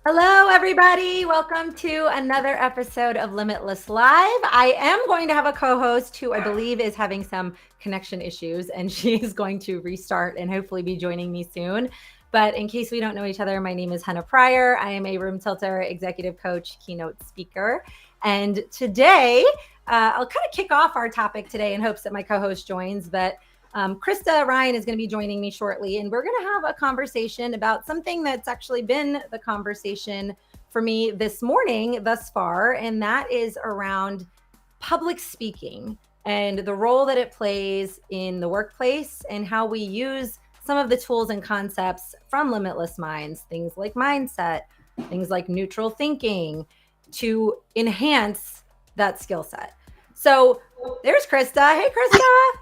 Hello, everybody. Welcome to another episode of Limitless Live. I am going to have a co-host who I believe is having some connection issues, and she is going to restart and hopefully be joining me soon. But in case we don't know each other, my name is Henna Pryor. I am a room tilter, executive coach, keynote speaker. And today, I'll kind of kick off our topic today in hopes that my co-host joins. But Krista Ryan is going to be joining me shortly, and we're going to have a conversation about something that's actually been the conversation for me this morning thus far, and that is around public speaking and the role that it plays in the workplace and how we use some of the tools and concepts from Limitless Minds, things like mindset, things like neutral thinking, to enhance that skill set. So there's Krista. Hey, Krista.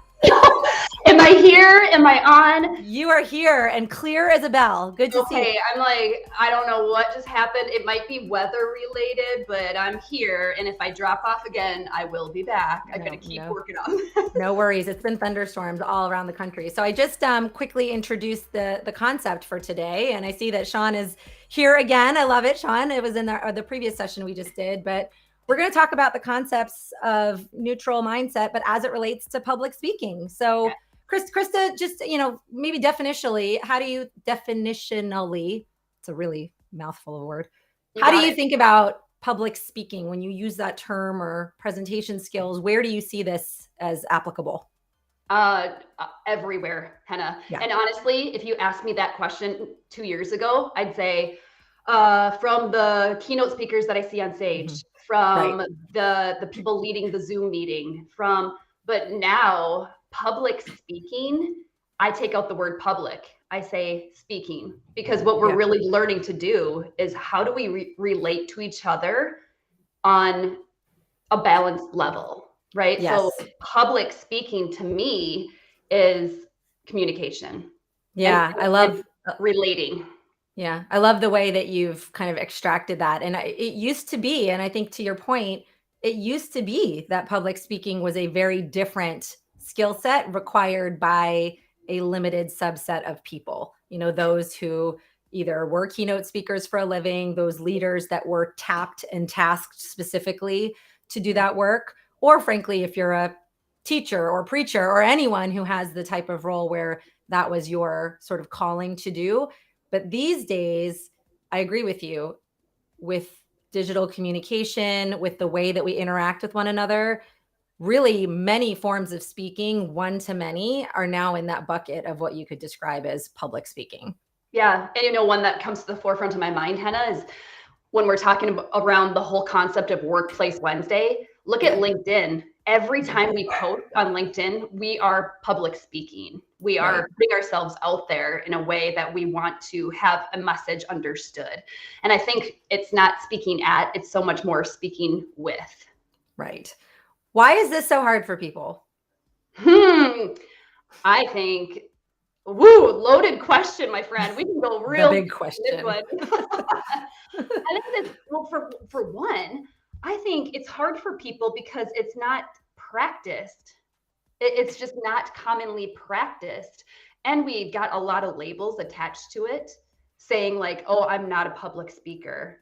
Am I here? Am I on? You are here and clear as a bell. Good to see you. Okay, I'm like, I don't know what just happened. It might be weather related, but I'm here. And if I drop off again, I will be back. I'm going to keep working on it. No worries. It's been thunderstorms all around the country. So I just quickly introduced the concept for today. And I see that Sean is here again. I love it, Sean. It was in the previous session we just did. But we're going to talk about the concepts of neutral mindset, but as it relates to public speaking. So yeah. Krista, just, maybe definitionally, it's a really mouthful of a word. How do you think about public speaking when you use that term or presentation skills? Where do you see this as applicable? Everywhere, Henna. Yeah. And honestly, if you asked me that question 2 years ago, I'd say from the keynote speakers that I see on stage, from the people leading the Zoom meeting, but now public speaking, I take out the word public. I say speaking, because what we're really learning to do is how do we relate to each other on a balanced level, right? Yes. So public speaking to me is communication. Yeah, I love relating. Yeah, I love the way that you've kind of extracted that. And it used to be, and I think to your point, it used to be that public speaking was a very different skill set required by a limited subset of people. Those who either were keynote speakers for a living, those leaders that were tapped and tasked specifically to do that work, or frankly, if you're a teacher or preacher or anyone who has the type of role where that was your sort of calling to do. But these days, I agree with you, with digital communication, with the way that we interact with one another, really many forms of speaking, one to many, are now in that bucket of what you could describe as public speaking. Yeah. And one that comes to the forefront of my mind, Henna, is when we're talking around the whole concept of Workplace Wednesday, look at LinkedIn. Every time we post on LinkedIn, we are public speaking. We are putting ourselves out there in a way that we want to have a message understood. And I think it's not speaking at, it's so much more speaking with. Right. Why is this so hard for people? I think, loaded question, my friend. We can go real big question. I think that, for one, I think it's hard for people because it's not practiced. It's just not commonly practiced. And we've got a lot of labels attached to it saying like, oh, I'm not a public speaker.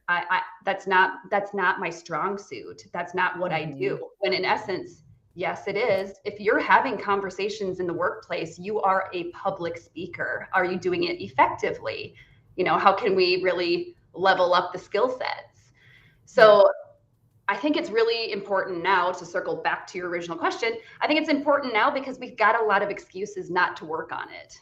That's not my strong suit. That's not what I do. When in essence, yes, it is. If you're having conversations in the workplace, you are a public speaker. Are you doing it effectively? How can we really level up the skill sets? So I think it's really important now, to circle back to your original question. I think it's important now because we've got a lot of excuses not to work on it.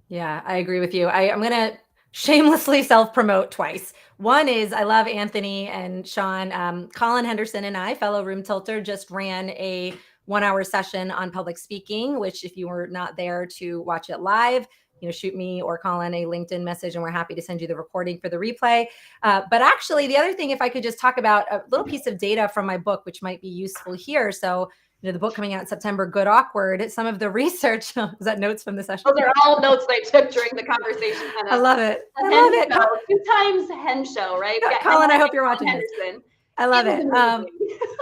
Yeah, I agree with you. I'm going to shamelessly self-promote twice. One is I love Anthony and Sean. Colin Henderson and I, fellow room tilter, just ran a 1-hour session on public speaking, which if you were not there to watch it live, shoot me or Colin a LinkedIn message and we're happy to send you the recording for the replay. But actually, the other thing, if I could just talk about a little piece of data from my book, which might be useful here. So, the book coming out in September, Good Awkward, some of the research, is that notes from the session? Those are all notes I took during the conversation. I love it. I love it. 2 times Hen show, right? Colin, I hope you're watching this. I love it.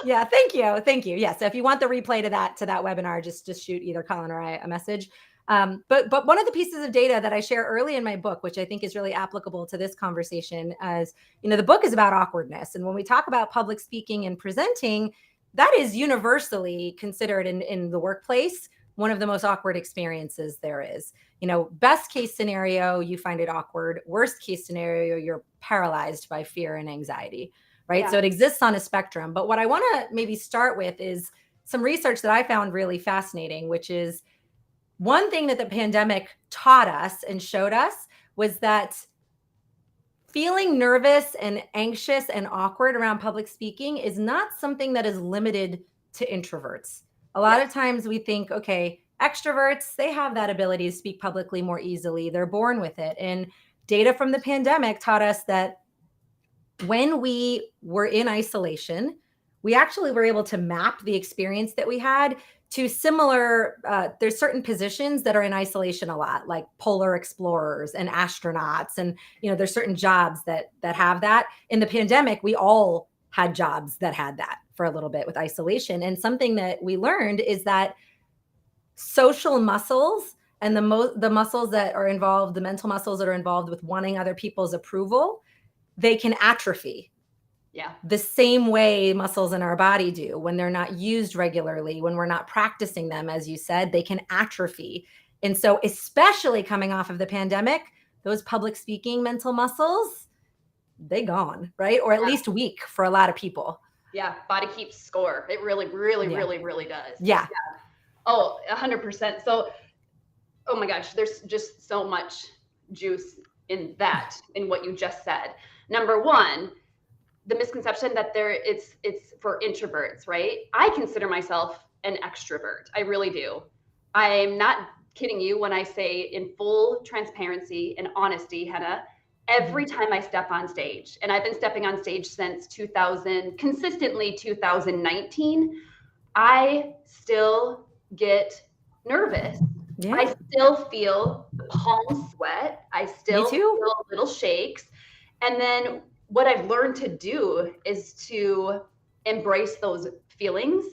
Yeah, thank you. Yeah. So if you want the replay to that webinar, just shoot either Colin or I a message. But one of the pieces of data that I share early in my book, which I think is really applicable to this conversation, as the book is about awkwardness. And when we talk about public speaking and presenting, that is universally considered in the workplace one of the most awkward experiences there is. Best case scenario, you find it awkward. Worst case scenario, you're paralyzed by fear and anxiety, right? Yeah. So it exists on a spectrum. But what I want to maybe start with is some research that I found really fascinating, which is one thing that the pandemic taught us and showed us was that feeling nervous and anxious and awkward around public speaking is not something that is limited to introverts. A lot of times we think, okay, extroverts, they have that ability to speak publicly more easily. They're born with it. And data from the pandemic taught us that when we were in isolation, we actually were able to map the experience that we had to similar, there's certain positions that are in isolation a lot, like polar explorers and astronauts. And, there's certain jobs that have that. In the pandemic, we all had jobs that had that for a little bit with isolation. And something that we learned is that social muscles and the muscles that are involved, the mental muscles that are involved with wanting other people's approval, they can atrophy. Yeah. The same way muscles in our body do when they're not used regularly, when we're not practicing them, as you said, they can atrophy. And so especially coming off of the pandemic, those public speaking mental muscles, they gone, right? Or at least weak for a lot of people. Yeah. Body keeps score. It really, really, really, really does. Yeah. Oh, 100%. So, oh my gosh, there's just so much juice in what you just said. Number one, the misconception that it's for introverts, right? I consider myself an extrovert. I really do. I'm not kidding you when I say, in full transparency and honesty, Henna, every time I step on stage, and I've been stepping on stage since consistently 2019, I still get nervous. Yeah. I still feel the palm sweat. I still feel little shakes. And then what I've learned to do is to embrace those feelings,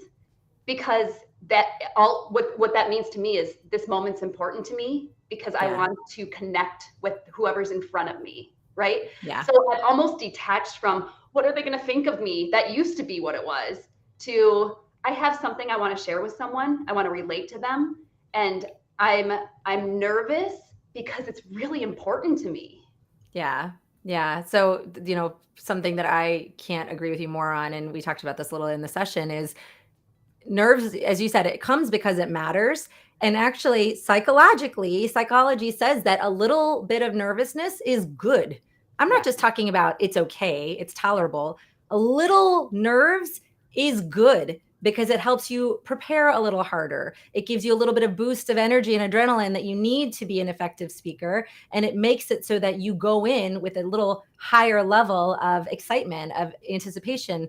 because what that means to me is this moment's important to me, because I want to connect with whoever's in front of me, right? Yeah. So I've almost detached from what are they going to think of me? That used to be what it was, to I have something I want to share with someone. I want to relate to them. And I'm nervous because it's really important to me. Yeah. Yeah. So, something that I can't agree with you more on, and we talked about this a little in the session, is nerves, as you said, it comes because it matters. And actually, psychology says that a little bit of nervousness is good. I'm not just talking about it's okay, it's tolerable. A little nerves is good because it helps you prepare a little harder. It gives you a little bit of boost of energy and adrenaline that you need to be an effective speaker. And it makes it so that you go in with a little higher level of excitement, of anticipation.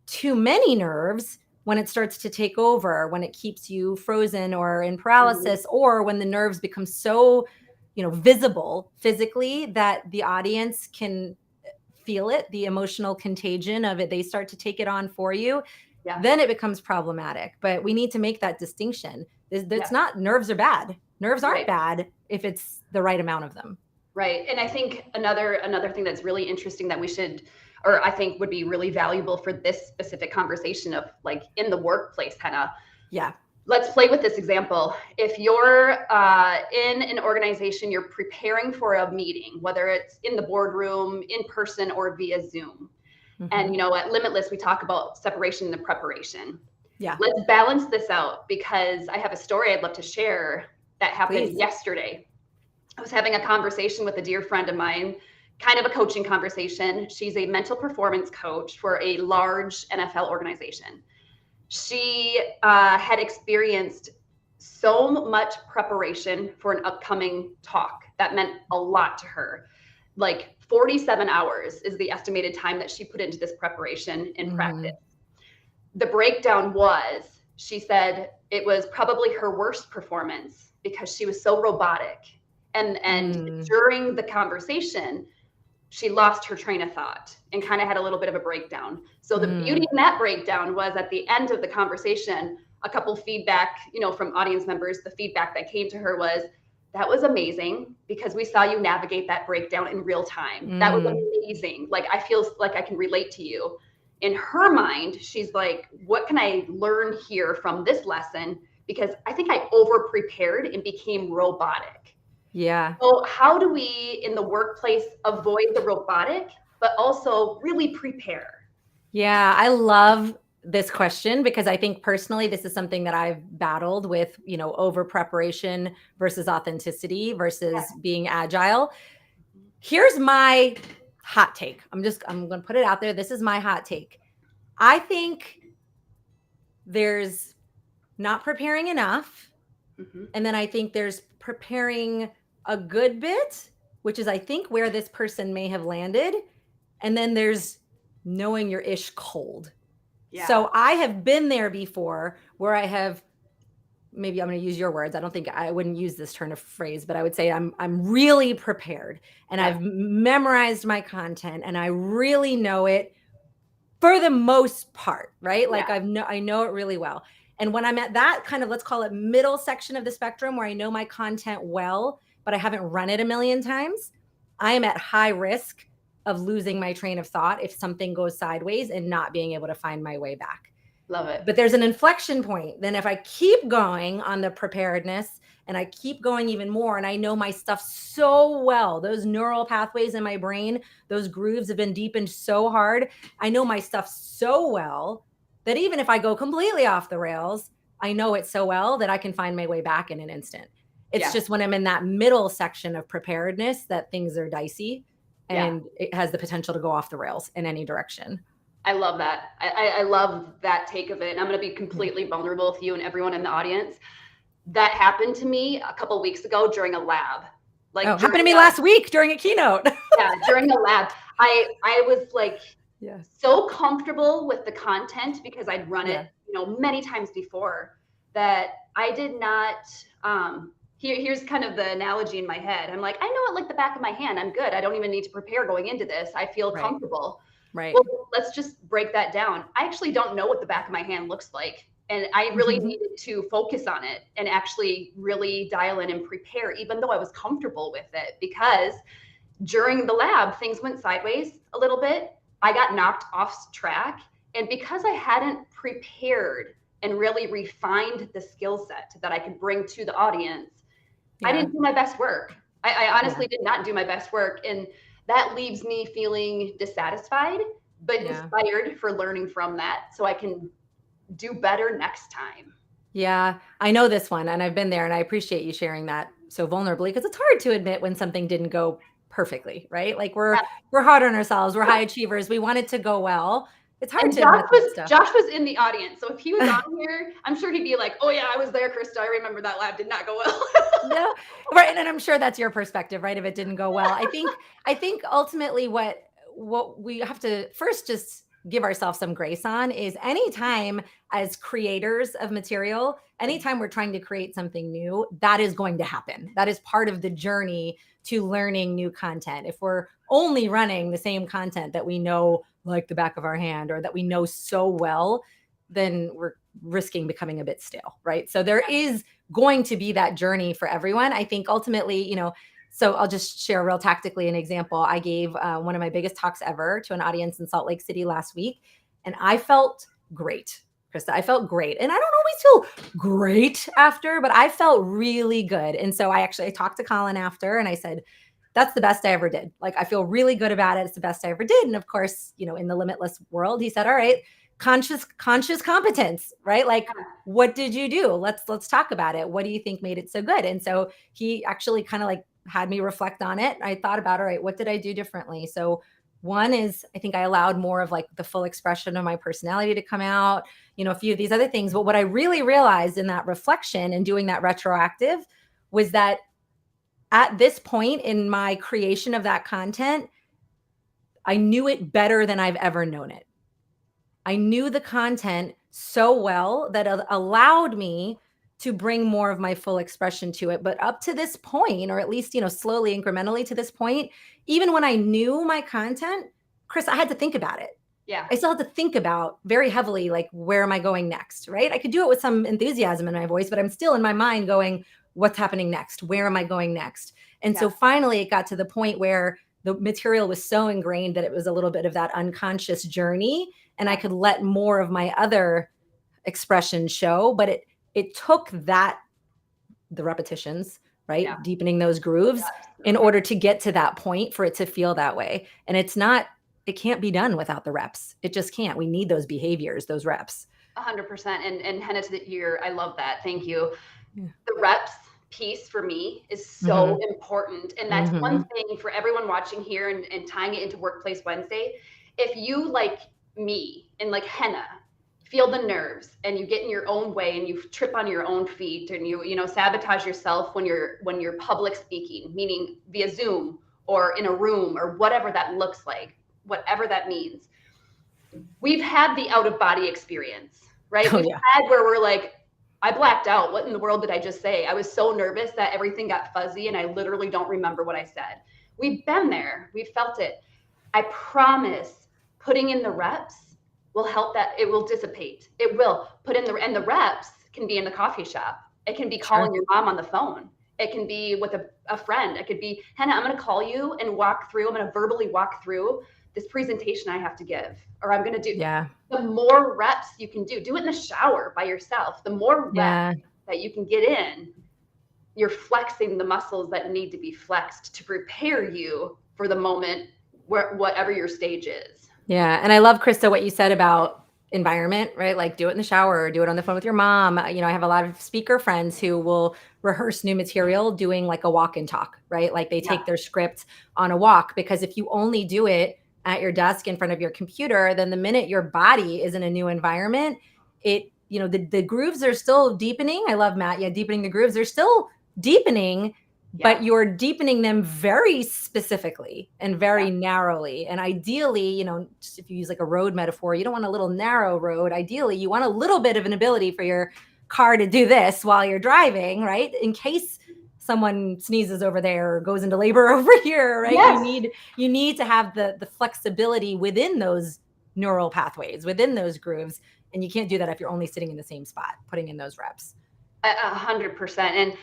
Too many nerves, when it starts to take over, when it keeps you frozen or in paralysis, or when the nerves become so, visible physically that the audience can feel it, the emotional contagion of it, they start to take it on for you. Yeah. Then it becomes problematic. But we need to make that distinction. It's not nerves are bad. Nerves aren't bad if it's the right amount of them. Right. And I think another thing that's really interesting that we should, or I think would be really valuable for this specific conversation of like in the workplace, Henna. Yeah. Let's play with this example. If you're in an organization, you're preparing for a meeting, whether it's in the boardroom, in person, or via Zoom. Mm-hmm. And, at Limitless, we talk about separation and preparation. Yeah. Let's balance this out, because I have a story I'd love to share that happened yesterday. I was having a conversation with a dear friend of mine, kind of a coaching conversation. She's a mental performance coach for a large NFL organization. She had experienced so much preparation for an upcoming talk that meant a lot to her. Like 47 hours is the estimated time that she put into this preparation and practice. The breakdown was, she said it was probably her worst performance because she was so robotic. And during the conversation, she lost her train of thought and kind of had a little bit of a breakdown. So the beauty in that breakdown was, at the end of the conversation, a couple feedback, from audience members, the feedback that came to her was, that was amazing because we saw you navigate that breakdown in real time. That was amazing. Like, I feel like I can relate to you. In her mind, she's like, what can I learn here from this lesson? Because I think I over prepared and became robotic. Yeah. So how do we in the workplace avoid the robotic, but also really prepare? Yeah, I love this question because I think personally, this is something that I've battled with, over preparation versus authenticity versus being agile. Here's my hot take. I'm going to put it out there. This is my hot take. I think there's not preparing enough. And then I think there's preparing a good bit, which is, I think, where this person may have landed. And then there's knowing your ish cold. Yeah. So I have been there before where I have, maybe I'm going to use your words. I wouldn't use this turn of phrase, but I would say I'm really prepared and I've memorized my content and I really know it for the most part, right? Like I know it really well. And when I'm at that kind of, let's call it middle section of the spectrum where I know my content well, but I haven't run it a million times, I am at high risk of losing my train of thought if something goes sideways and not being able to find my way back. Love it. But there's an inflection point. Then if I keep going on the preparedness and I keep going even more and I know my stuff so well, those neural pathways in my brain, those grooves have been deepened so hard. I know my stuff so well that even if I go completely off the rails, I know it so well that I can find my way back in an instant. It's just when I'm in that middle section of preparedness that things are dicey and it has the potential to go off the rails in any direction. I love that. I love that take of it. And I'm going to be completely vulnerable with you and everyone in the audience. That happened to me a couple of weeks ago during a lab. Happened to me last week during a keynote. During a lab. I was like so comfortable with the content because I'd run it, many times before that I did not, here's kind of the analogy in my head. I'm like, I know it like the back of my hand. I'm good. I don't even need to prepare going into this. I feel comfortable. Right. Well, let's just break that down. I actually don't know what the back of my hand looks like. And I really needed to focus on it and actually really dial in and prepare, even though I was comfortable with it, because during the lab, things went sideways a little bit. I got knocked off track. And because I hadn't prepared and really refined the skill set that I could bring to the audience, I didn't do my best work. I honestly did not do my best work. And that leaves me feeling dissatisfied, but inspired for learning from that so I can do better next time. Yeah, I know this one and I've been there and I appreciate you sharing that so vulnerably because it's hard to admit when something didn't go perfectly, right? Like we're hard on ourselves. We're high achievers. We want it to go well. It's hard to admit that stuff. Josh was in the audience. So if he was on here, I'm sure he'd be like, oh yeah, I was there, Krista. I remember that lab did not go well. No, right. And I'm sure that's your perspective, right? If it didn't go well, I think ultimately what we have to first just give ourselves some grace on is anytime as creators of material, anytime we're trying to create something new, that is going to happen. That is part of the journey to learning new content. If we're only running the same content that we know like the back of our hand or that we know so well, then we're risking becoming a bit stale, right? So there is going to be that journey for everyone. I think ultimately, so I'll just share real tactically an example. I gave one of my biggest talks ever to an audience in Salt Lake City last week, and I felt great, Krista. I felt great. And I don't always feel great after, but I felt really good. And so I talked to Colin after and I said, that's the best I ever did. Like, I feel really good about it. It's the best I ever did. And of course, in the Limitless world, he said, all right, conscious competence, right? Like, what did you do? Let's talk about it. What do you think made it so good? And so he actually kind of like had me reflect on it. I thought about, all right, what did I do differently? So one is, I think I allowed more of like the full expression of my personality to come out, a few of these other things. But what I really realized in that reflection and doing that retroactive was that at this point in my creation of that content, I knew it better than I've ever known it. I knew the content so well that it allowed me to bring more of my full expression to it. But up to this point, or at least, slowly, incrementally to this point, even when I knew my content, Chris, I had to think about it. Yeah. I still have to think about very heavily, like, where am I going next? Right. I could do it with some enthusiasm in my voice, but I'm still in my mind going, what's happening next? Where am I going next? And so Yeah. finally it got to the point where the material was so ingrained that it was a little bit of that unconscious journey. And I could let more of my other expression show, but it took the repetitions, right? Yeah. Deepening those grooves in order to get to that point for it to feel that way. And it can't be done without the reps. It just can't. We need those behaviors, those reps. 100%. And Henna, to the ear, I love that. Thank you. Yeah. The reps piece for me is so important. And that's one thing for everyone watching here and tying it into Workplace Wednesday. If you, like me and like Henna, feel the nerves and you get in your own way and you trip on your own feet and you sabotage yourself when you're public speaking, meaning via Zoom or in a room or whatever that looks like, whatever that means. We've had the out of body experience, right? Oh, We've yeah. had where we're like, I blacked out. What in the world did I just say? I was so nervous that everything got fuzzy and I literally don't remember what I said. We've been there. We've felt it. I promise putting in the reps will help that. It will dissipate. It will put in and the reps can be in the coffee shop. It can be calling your mom on the phone. It can be with a friend. It could be, Henna, I'm going to call you and walk through. I'm going to verbally walk through this presentation I have to give, or I'm going to do. Yeah. The more reps you can do it in the shower by yourself. The more reps that you can get in, you're flexing the muscles that need to be flexed to prepare you for the moment whatever your stage is. Yeah. And I love, Krista, what you said about environment, right? Like, do it in the shower or do it on the phone with your mom. I have a lot of speaker friends who will rehearse new material doing like a walk and talk, right? Like they take their script on a walk, because if you only do it at your desk in front of your computer, then the minute your body is in a new environment, the grooves are still deepening. I love Matt. Yeah. Deepening the grooves. They're still deepening, but you're deepening them very specifically and very narrowly. And ideally, if you use like a road metaphor, you don't want a little narrow road. Ideally, you want a little bit of an ability for your car to do this while you're driving, right? In case someone sneezes over there or goes into labor over here, right? Yes. You need to have the flexibility within those neural pathways, within those grooves. And you can't do that if you're only sitting in the same spot, putting in those reps. 100%. And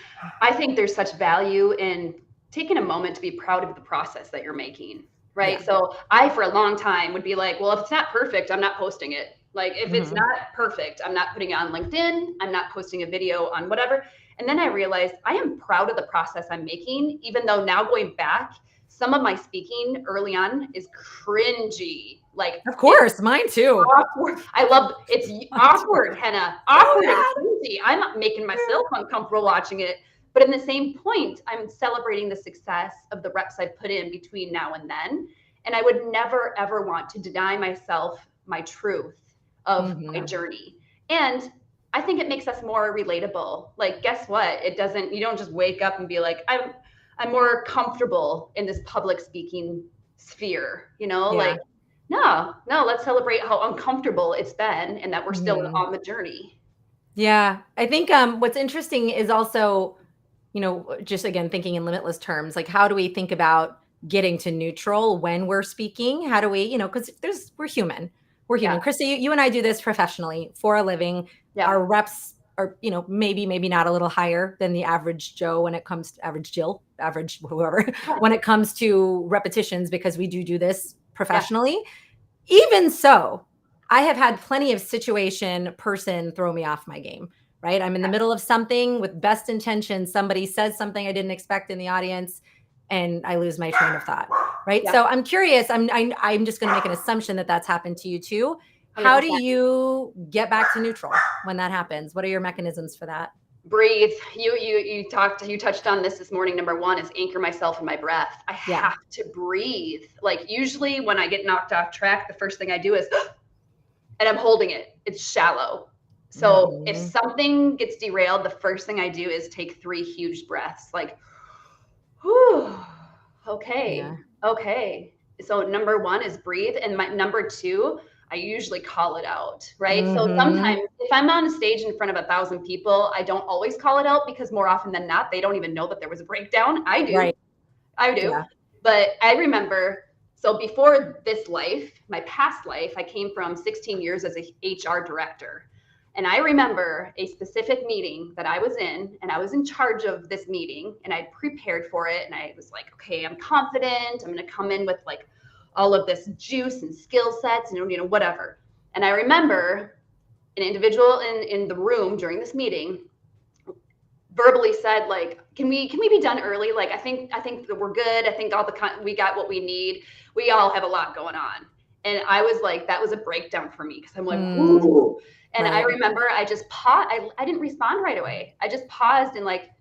I think there's such value in taking a moment to be proud of the process that you're making, right? Yeah. So I, for a long time, would be like, well, if it's not perfect, I'm not posting it. Like, if it's not perfect, I'm not putting it on LinkedIn. I'm not posting a video on whatever. And then I realized I am proud of the process I'm making, even though now going back, some of my speaking early on is cringy. Like, of course, mine too. Awkward. I love it's awkward, Henna. Awkward and cringy. I'm not making myself uncomfortable watching it. But in the same point, I'm celebrating the success of the reps I've put in between now and then. And I would never, ever want to deny myself my truth of my journey. And I think it makes us more relatable. Like, guess what? You don't just wake up and be like, I'm more comfortable in this public speaking sphere, like, no, let's celebrate how uncomfortable it's been and that we're still on the journey. Yeah. I think what's interesting is also, just again, thinking in Limitless terms, like, how do we think about getting to neutral when we're speaking? How do we, because we're human. We're human. Yeah. Krista, you and I do this professionally for a living. Yeah. Our reps are, maybe not a little higher than the average Joe when it comes to average Jill, average whoever, when it comes to repetitions, because we do this professionally. Yeah. Even so, I have had plenty of person throw me off my game, right? I'm in the middle of something with best intentions. Somebody says something I didn't expect in the audience and I lose my train of thought, right? Yeah. So I'm curious, I'm just going to make an assumption that that's happened to you too. How 100%. Do you get back to neutral when that happens? What are your mechanisms for that? Breathe. You touched on this morning. Number one is anchor myself in my breath. I have to breathe. Like, usually when I get knocked off track, the first thing I do is, and I'm holding it. It's shallow. So if something gets derailed, the first thing I do is take 3 huge breaths. Like, whew, okay. So number one is breathe. And my number 2, I usually call it out, right? So sometimes if I'm on a stage in front of 1,000 people, I don't always call it out because more often than not, they don't even know that there was a breakdown. I do. Yeah. But I remember So before this life, my past life, I came from 16 years as a HR director. And I remember a specific meeting that I was in, and I was in charge of this meeting, and I prepared for it. And I was like, okay, I'm confident. I'm going to come in with like all of this juice and skill sets and, whatever. And I remember an individual in the room during this meeting verbally said, like, can we be done early? Like, I think that we're good. I think we got what we need. We all have a lot going on. And I was like, that was a breakdown for me, because I'm like, ooh. And I remember I just paused. I didn't respond right away. I just paused and like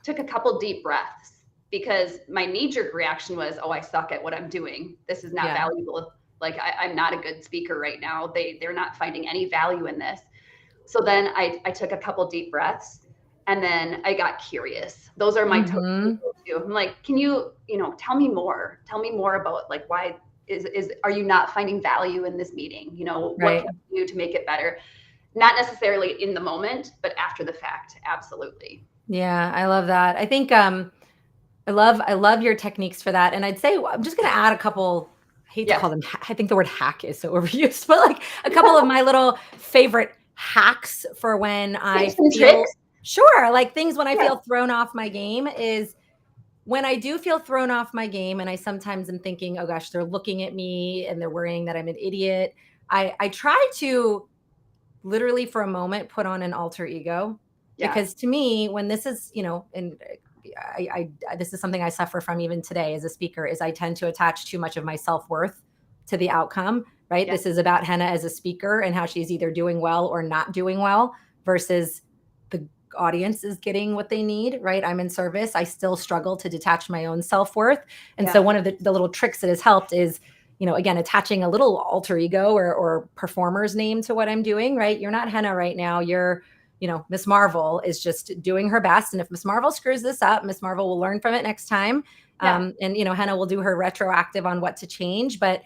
took a couple deep breaths, because my knee-jerk reaction was, oh, I suck at what I'm doing. This is not valuable. Like, I'm not a good speaker right now. They're not finding any value in this. So then I took a couple deep breaths. And then I got curious. Those are my too. I'm like, can you tell me more? Tell me more about, like, why are you not finding value in this meeting? What can you do to make it better? Not necessarily in the moment, but after the fact. Absolutely. Yeah, I love that. I think I love your techniques for that. And I'd say I'm just going to add a couple. I hate to call them. I think the word hack is so overused, but like a couple of my little favorite hacks for when I feel. Tricks. Sure. Like things when I feel thrown off my game is when I do feel thrown off my game, and I sometimes am thinking, oh gosh, they're looking at me and they're worrying that I'm an idiot. I try to literally for a moment put on an alter ego, because to me, when this is, and I this is something I suffer from even today as a speaker, is I tend to attach too much of my self-worth to the outcome, right? This is about Henna as a speaker and how she's either doing well or not doing well versus the audience is getting what they need, right? I'm in service. I still struggle to detach my own self-worth. And so one of the little tricks that has helped is, again, attaching a little alter ego or performer's name to what I'm doing, right? You're not Henna right now. You're, Miss Marvel is just doing her best. And if Miss Marvel screws this up, Miss Marvel will learn from it next time. And, Henna will do her retroactive on what to change. But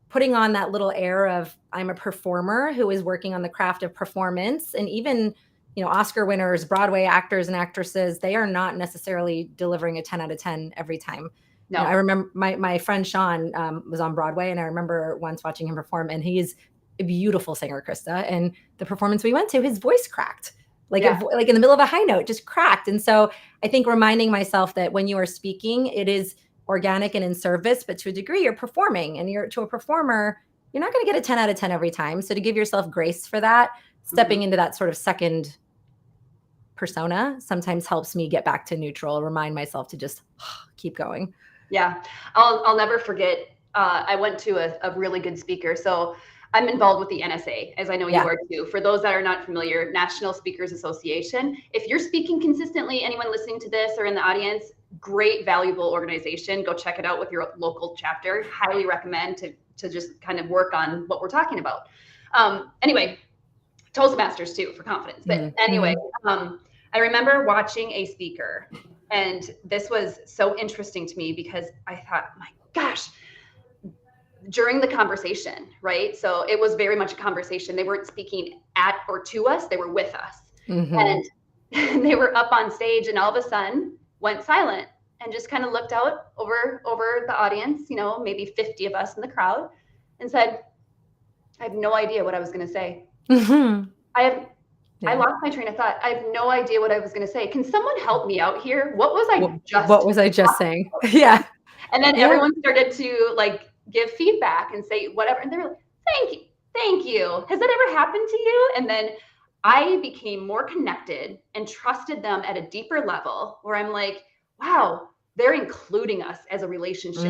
putting on that little air of I'm a performer who is working on the craft of performance, and even Oscar winners, Broadway actors and actresses, they are not necessarily delivering a 10 out of 10 every time. No. I remember my friend Sean was on Broadway, and I remember once watching him perform, and he's a beautiful singer, Krista. And the performance we went to, his voice cracked, like in the middle of a high note, just cracked. And so I think reminding myself that when you are speaking, it is organic and in service, but to a degree you're performing, and to a performer, you're not going to get a 10 out of 10 every time. So to give yourself grace for that, stepping into that sort of second persona sometimes helps me get back to neutral, remind myself to just keep going. Yeah. I'll never forget. I went to a really good speaker. So I'm involved with the NSA, as I know you are too. For those that are not familiar, National Speakers Association. If you're speaking consistently, anyone listening to this or in the audience, great, valuable organization. Go check it out with your local chapter. Highly recommend to just kind of work on what we're talking about. Anyway, Toastmasters too, for confidence. But anyway, I remember watching a speaker, and this was so interesting to me because I thought, my gosh, during the conversation, right? So it was very much a conversation. They weren't speaking at or to us, they were with us. And they were up on stage, and all of a sudden went silent and just kind of looked out over the audience, maybe 50 of us in the crowd, and said, I have no idea what I was going to say. I lost my train of thought. I have no idea what I was going to say. Can someone help me out here? What was I just saying? Yeah. And then everyone started to like give feedback and say whatever. And they were like, thank you. Has that ever happened to you? And then I became more connected and trusted them at a deeper level, where I'm like, wow, they're including us as a relationship.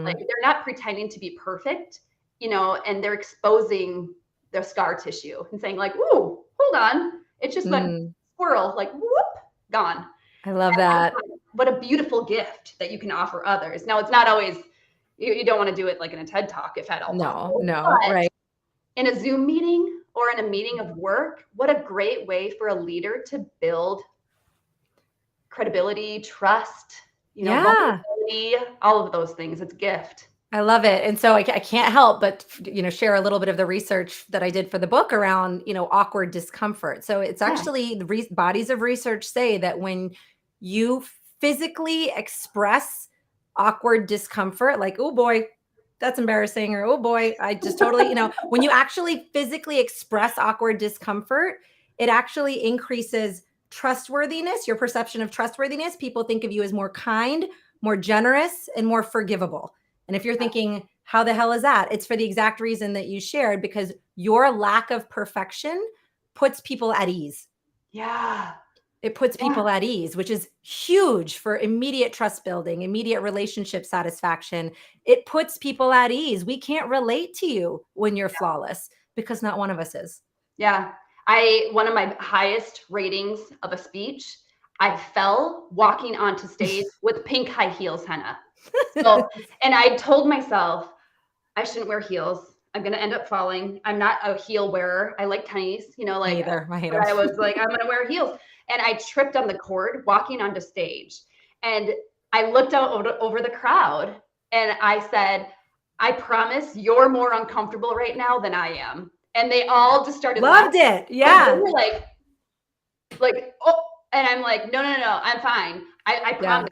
Like, they're not pretending to be perfect, and they're exposing their scar tissue and saying like, ooh, hold on. It just went squirrel, like whoop, gone. I love that. What a beautiful gift that you can offer others. Now, it's not always, you don't want to do it like in a TED Talk, if at all possible. No, right. In a Zoom meeting or in a meeting of work, what a great way for a leader to build credibility, trust, vulnerability, all of those things. It's a gift. I love it. And so I can't help but, share a little bit of the research that I did for the book around, awkward discomfort. So it's actually the bodies of research say that when you physically express awkward discomfort, like, oh boy, that's embarrassing, or oh boy, I just totally, when you actually physically express awkward discomfort, it actually increases trustworthiness, your perception of trustworthiness. People think of you as more kind, more generous, and more forgivable. And if you're thinking, how the hell is that? It's for the exact reason that you shared, because your lack of perfection puts people at ease. Yeah. It puts people at ease, which is huge for immediate trust building, immediate relationship satisfaction. It puts people at ease. We can't relate to you when you're flawless, because not one of us is. Yeah. One of my highest ratings of a speech, I fell walking onto stage with pink high heels, Henna. So, and I told myself, I shouldn't wear heels. I'm going to end up falling. I'm not a heel wearer. I like tennies, like, Neither. I hate but them. I was like, I'm going to wear heels. And I tripped on the cord walking onto stage. And I looked out over the crowd and I said, I promise you're more uncomfortable right now than I am. And they all just started Loved laughing. it. Yeah. They were like, oh, and I'm like, no, I'm fine. I promise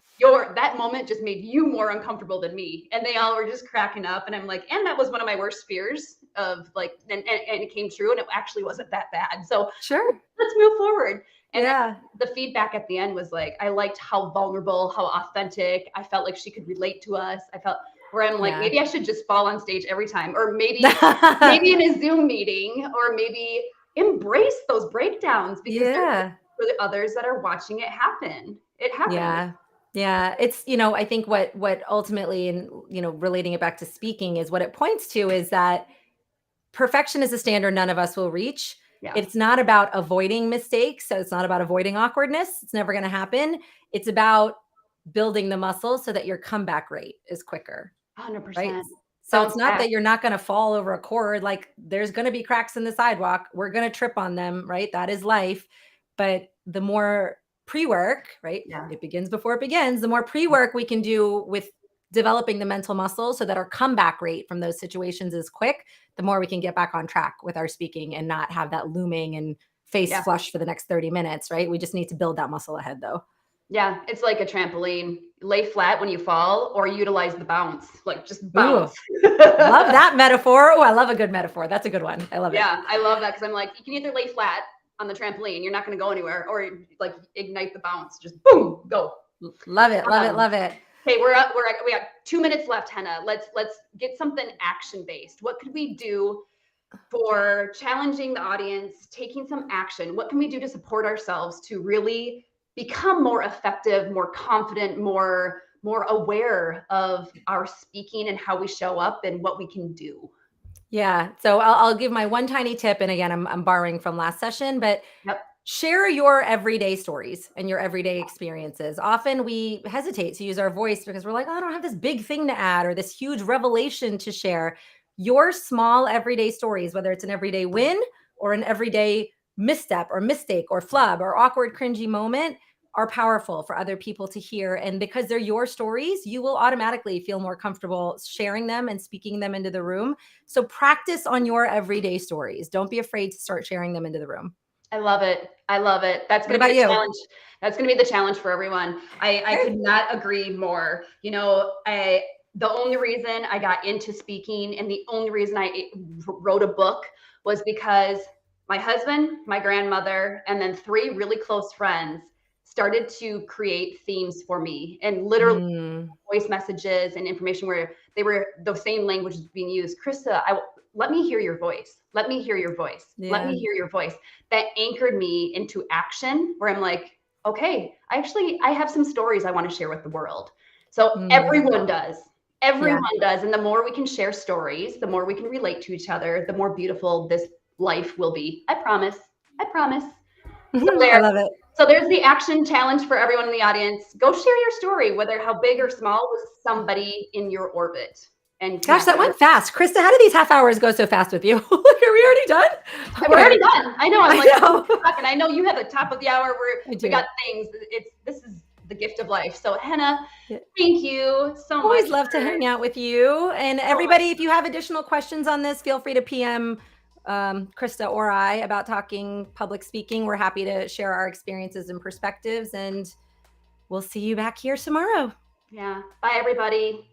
that moment just made you more uncomfortable than me. And they all were just cracking up. And I'm like, and that was one of my worst fears of like, and it came true, and it actually wasn't that bad. So sure, let's move forward. And the feedback at the end was like, I liked how vulnerable, how authentic. I felt like she could relate to us. I felt where I'm like, maybe I should just fall on stage every time, or maybe in a Zoom meeting, or maybe embrace those breakdowns, because for the others that are watching it happen. It happens. Yeah. It's, I think what ultimately, and, relating it back to speaking, is what it points to is that perfection is a standard none of us will reach. Yeah. It's not about avoiding mistakes. So it's not about avoiding awkwardness. It's never going to happen. It's about building the muscle so that your comeback rate is quicker. 100%. Right? So it's not that you're not going to fall over a cord. Like, there's going to be cracks in the sidewalk. We're going to trip on them, right? That is life. But the more pre-work, right? Yeah. It begins before it begins. The more pre-work we can do with developing the mental muscle so that our comeback rate from those situations is quick, the more we can get back on track with our speaking and not have that looming and face flush for the next 30 minutes, right? We just need to build that muscle ahead, though. Yeah, it's like a trampoline. Lay flat when you fall, or utilize the bounce. Like, just bounce. Love that metaphor. Oh, I love a good metaphor. That's a good one. I love it. Yeah, I love that, because I'm like, you can either lay flat on the trampoline, you're not going to go anywhere, or like ignite the bounce. Just boom, go. Love it. Love it. Okay, we got 2 minutes left, Henna. Let's get something action based. What could we do for challenging the audience, taking some action? What can we do to support ourselves to really become more effective, more confident, more aware of our speaking and how we show up and what we can do? Yeah. So I'll give my one tiny tip. And again, I'm borrowing from last session, but share your everyday stories and your everyday experiences. Often we hesitate to use our voice because we're like, oh, I don't have this big thing to add or this huge revelation to share. Your small everyday stories, whether it's an everyday win or an everyday misstep or mistake or flub or awkward, cringy moment, are powerful for other people to hear. And because they're your stories, you will automatically feel more comfortable sharing them and speaking them into the room. So practice on your everyday stories. Don't be afraid to start sharing them into the room. I love it. That's going to be the challenge. That's going to be the challenge for everyone. I could not agree more. The only reason I got into speaking and the only reason I wrote a book was because my husband, my grandmother, and then 3 really close friends started to create themes for me, and literally voice messages and information where they were the same language being used. Krista, let me hear your voice. Let me hear your voice. Let me hear your voice. That anchored me into action, where I'm like, okay, I have some stories I want to share with the world. So everyone does. Everyone does. And the more we can share stories, the more we can relate to each other, the more beautiful this life will be. I promise. I love it. So there's the action challenge for everyone in the audience. Go share your story, whether how big or small, with somebody in your orbit. And gosh, that went fast. Krista, how do these half hours go so fast with you? Are we already done? Okay. We're already done. I know. I know you have the top of the hour where we got things. This is the gift of life. So Henna, thank you so much. Always love to hang out with you. And everybody, if you have additional questions on this, feel free to PM Krista or I about talking public speaking. We're happy to share our experiences and perspectives, and we'll see you back here tomorrow. Yeah. Bye, everybody.